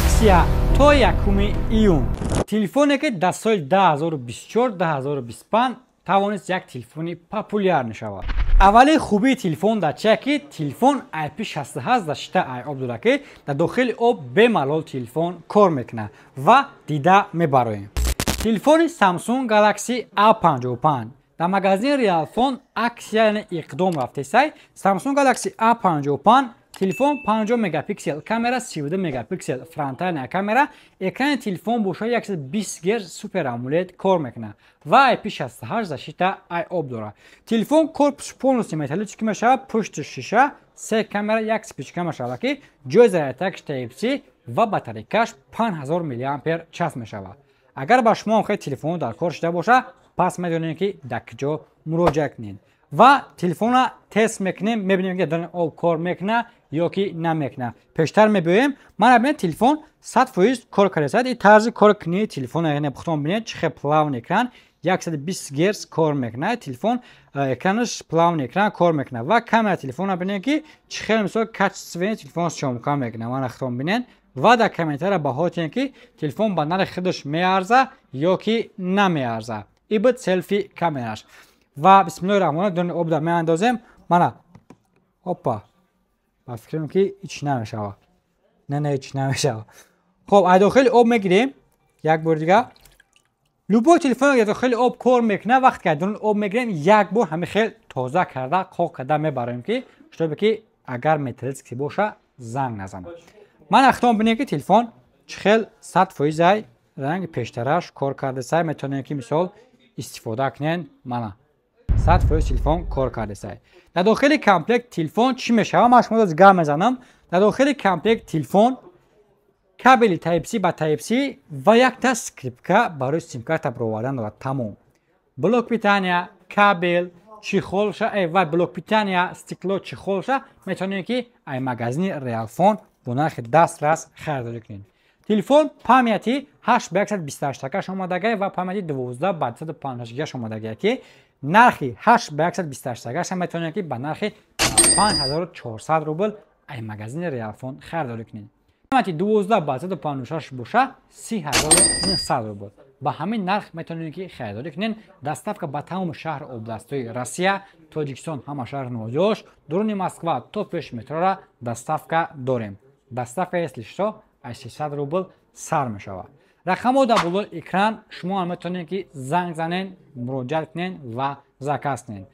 аксия то 1 июн. Телефоне ки дар соли 2024-2025 тавонист як телефони популяр мешавад. Аввали хубии телефон дар чия ки телефон IP68 дар шита айоб дора ки дар дохили об бемалол телефон кор мекунад ва дида мебароем. Телефони Samsung Galaxy A55 дар магазини Realphone аксия яъне иқдом рафтесай. Samsung Galaxy A55 телефон 50 мегапиксел камера, 32 мегапиксел фронтальная камера, экрани телефон бошад 120 Гц супер AMOLED кор мекунад ва IP68 защита айоб дорад. Телефон корпус полностью металлический мешавад, пушти шиша, 3 камера, 1 спичка мешавад ки ҷои зарядтакаш Type-C ва батарейкаш 5000 мАч мешавад. Агар ба шумо хеле телефон дар кор шуда боша, пас медонед ки дар куҷо муроҷиат кунед ва телефона тест мекунем, мебинем ки дар об кор мекунад ё ки намекунад. Пештар мебиёем, мана бинед телефон 100% кор кардесад. ин тарзи кор кунии телефон яъне пухтон бинед чихе плавн экран 120 Гц кор мекунад. Телефон экранаш плавн экран кор мекунад ва камера телефона бинед ки чихе мисол кач свен телефон шомка мекунад. мана хутон бинед ва дар комментария баҳотен ки телефон ба нархи худаш меарза ё ки намеарза. ибд селфи камераш ва бисмиллоҳи раҳмони рахим об дар меандозем. мана опа ба фикрам ки ич намешавад. не ич намешавад. хоб аз дохили об мегирем як бор дига. любой телефон аз дохили об кор мекунад. вақте ки аз дар об мегирем як бор ҳамин хел тоза карда қоқ карда мебароем ки шутобе ки агар металлический боша занг назанад. мана хутон бинем ки телефон чӣ хел 100% ай ранги пештараш кор кардасай. метавонем ки мисол истифода кунен. мана 100% телефон кор кардасай. дар дохили комплект телефон чӣ мешавад? ман шумо гап мезанам. дар дохили комплект телефон кабели Type-C ба Type-C ва якта скрипка барои симкарта баровардан дорад. тамом. блок питания, кабел, чихолша ва блок питания, стекло, чихолша метавонем ки ай магазини Realphone бо нархи дастрас харидорӣ кунед. телефон памяти 8/128 омадагӣ ва памяти 12/256 омадагӣ ки нархи 8/128 метавонед ки ба нархи 5400 рубл ай магазини Realphone харидорӣ кунед. памяти 12/256 боша 3900 рубл. ба ҳамин нарх метавонед ки харидорӣ кунед. доставка ба тамоми шаҳри областҳои Россия, Тоҷикистон, ҳама шаҳри Нодиёш, дуруни Москва то пеш метрора доставка дорем. доставка если что 600 рубл сар мешавад. рақамҳо дар болои экран шумо метавонед ки занг занед, муроҷиат кунед ва заказ кунед.